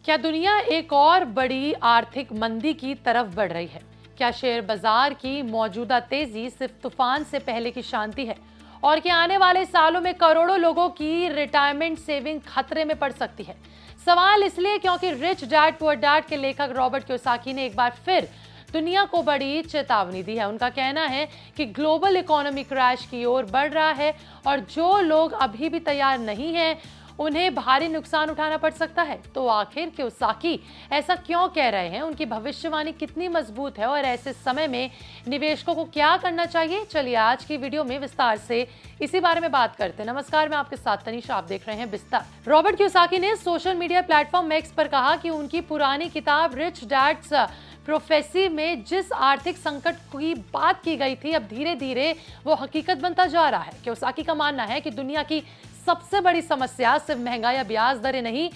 क्या दुनिया एक और बड़ी आर्थिक मंदी की तरफ बढ़ रही है? क्या शेयर बाजार की मौजूदा तेजी सिर्फ तूफान से पहले की शांति है और क्या आने वाले सालों में करोड़ों लोगों की रिटायरमेंट सेविंग खतरे में पड़ सकती है? सवाल इसलिए क्योंकि रिच डैड पुअर डैड के लेखक रॉबर्ट कियोसाकी ने एक बार फिर दुनिया को बड़ी चेतावनी दी है। उनका कहना है कि ग्लोबल इकोनॉमी क्रैश की ओर बढ़ रहा है और जो लोग अभी भी तैयार नहीं हैं उन्हें भारी नुकसान उठाना पड़ सकता है। तो आखिर कियोसाकी ऐसा क्यों कह रहे हैं? उनकी भविष्यवाणी कितनी मजबूत है और ऐसे समय में निवेशकों को क्या करना चाहिए? चलिए आज की वीडियो में विस्तार से इसी बारे में बात करते हैं। नमस्कार, मैं आपके साथ तनीषा, आप देख रहे हैं विस्तार। रॉबर्ट कियोसाकी ने सोशल मीडिया प्लेटफॉर्म एक्स पर कहा कि उनकी पुरानी किताब रिच डैड्स प्रोफेसी में जिस आर्थिक संकट की बात की गई थी, अब धीरे धीरे वो हकीकत बनता जा रहा है। कियोसाकी का मानना है कि दुनिया की सबसे बड़ी समस्या सिर्फ महंगाई या ब्याज दरें नहीं,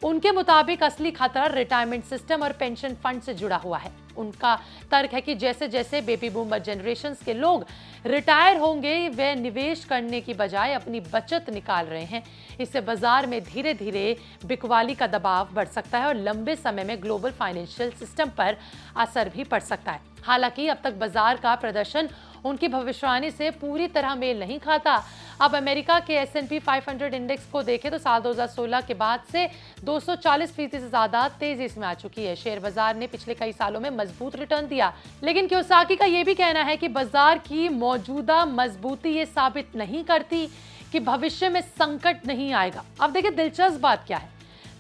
उनके मुताबिक असली खतरा रिटायरमेंट सिस्टम और पेंशन फंड से जुड़ा हुआ है। उनका तर्क है कि जैसे जैसे बेबी बूमर जनरेशन्स के लोग रिटायर होंगे, वे निवेश करने की बजाय अपनी बचत निकाल रहे हैं। इससे बाजार में धीरे धीरे बिकवाली का दबाव बढ़ सकता है और लंबे समय में ग्लोबल फाइनेंशियल सिस्टम पर असर भी पड़ सकता है। हालांकि अब तक बाजार का प्रदर्शन उनकी भविष्यवाणी से पूरी तरह मेल नहीं खाता। अब अमेरिका के S&P 500 इंडेक्स को देखें तो साल 2016 के बाद से 240% से ज्यादा तेजी में आ चुकी है। शेयर बाजार ने पिछले कई सालों में मजबूत रिटर्न दिया, लेकिन कियोसाकी का यह भी कहना है कि बाजार की मौजूदा मजबूती ये साबित नहीं करती कि भविष्य में संकट नहीं आएगा। अब देखिए दिलचस्प बात क्या है।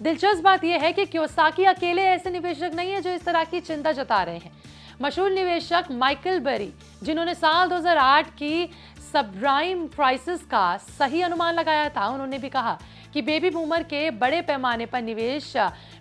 दिलचस्प बात यह है कि कियोसाकी अकेले ऐसे निवेशक नहीं है जो इस तरह की चिंता जता रहे हैं। मशहूर निवेशक माइकल बेरी, जिन्होंने साल 2008 की सबप्राइम क्राइसिस का सही अनुमान लगाया था, उन्होंने भी कहा कि बेबी बूमर के बड़े पैमाने पर निवेश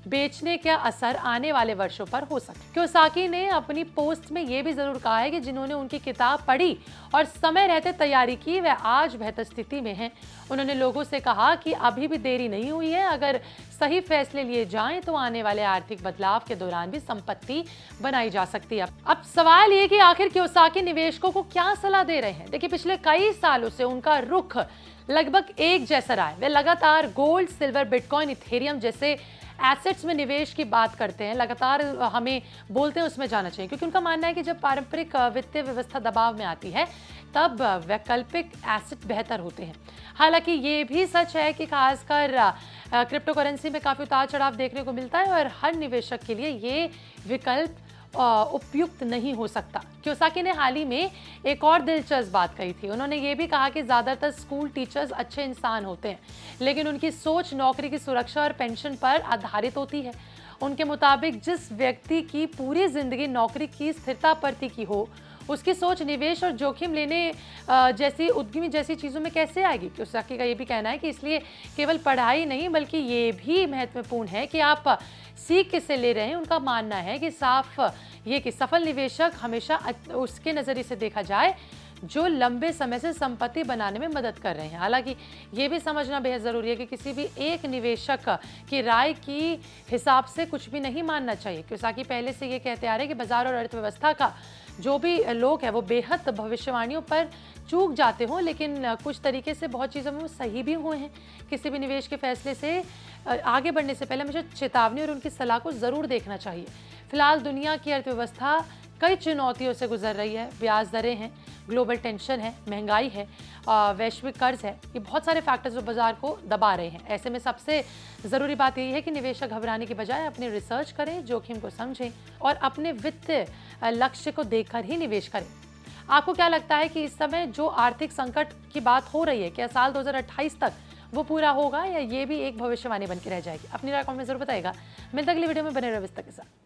बेचने का असर आने वाले वर्षों पर हो सकता है। कियोसाकी ने अपनी पोस्ट में यह भी जरूर कहा है कि जिन्होंने उनकी किताब पढ़ी और समय रहते तैयारी की, वे आज बेहतर स्थिति में हैं। उन्होंने लोगों से कहा कि अभी भी देरी नहीं हुई है, अगर सही फैसले लिए जाएं तो आने वाले आर्थिक बदलाव के दौरान भी संपत्ति बनाई जा सकती है। अब सवाल ये कि आखिर कियोसाकी निवेशकों को क्या सलाह दे रहे हैं? देखिए, पिछले कई सालों से उनका रुख लगभग एक जैसा रहा है। वे लगातार गोल्ड, सिल्वर, बिटकॉइन, इथेरियम जैसे एसेट्स में निवेश की बात करते हैं। लगातार हमें बोलते हैं उसमें जाना चाहिए, क्योंकि उनका मानना है कि जब पारंपरिक वित्तीय व्यवस्था दबाव में आती है तब वैकल्पिक एसेट बेहतर होते हैं। हालांकि ये भी सच है कि खासकर क्रिप्टो करेंसी में काफी उतार चढ़ाव देखने को मिलता है और हर निवेशक के लिए ये विकल्प उपयुक्त नहीं हो सकता। कियोसाकी ने हाल ही में एक और दिलचस्प बात कही थी। उन्होंने ये भी कहा कि ज्यादातर स्कूल टीचर्स अच्छे इंसान होते हैं, लेकिन उनकी सोच नौकरी की सुरक्षा और पेंशन पर आधारित होती है। उनके मुताबिक जिस व्यक्ति की पूरी जिंदगी नौकरी की स्थिरता पर टिकी हो, उसकी सोच निवेश और जोखिम लेने जैसी उद्यमी जैसी चीज़ों में कैसे आएगी? कियोसाकी का ये भी कहना है कि इसलिए केवल पढ़ाई नहीं, बल्कि ये भी महत्वपूर्ण है कि आप सीख किससे ले रहे हैं। उनका मानना है कि साफ ये कि सफल निवेशक हमेशा उसके नज़रिए से देखा जाए जो लंबे समय से संपत्ति बनाने में मदद कर रहे हैं। हालांकि ये भी समझना बेहद ज़रूरी है कि किसी भी एक निवेशक की राय की हिसाब से कुछ भी नहीं मानना चाहिए। कियोसाकी पहले से ये कहते आ रहे हैं कि बाजार और अर्थव्यवस्था का जो भी लोग हैं वो बेहद भविष्यवाणियों पर चूक जाते हों, लेकिन कुछ तरीके से बहुत चीज़ों में वो सही भी हुए हैं। किसी भी निवेश के फैसले से आगे बढ़ने से पहले मुझे चेतावनी और उनकी सलाह को ज़रूर देखना चाहिए। फिलहाल दुनिया की अर्थव्यवस्था कई चुनौतियों से गुजर रही है। ब्याज दरें हैं, ग्लोबल टेंशन है, महंगाई है, वैश्विक कर्ज है। ये बहुत सारे फैक्टर्स जो बाजार को दबा रहे हैं। ऐसे में सबसे ज़रूरी बात यही है कि निवेशक घबराने की बजाय अपनी रिसर्च करें, जोखिम को समझें और अपने वित्तीय लक्ष्य को देखकर ही निवेश करें। आपको क्या लगता है कि इस समय जो आर्थिक संकट की बात हो रही है, क्या साल 2028 तक वो पूरा होगा या ये भी एक भविष्यवाणी बन के रह जाएगी? अपनी राय कमेंट में जरूर बताइएगा। मिलते अगली वीडियो में, बने रहे विस्तार के साथ।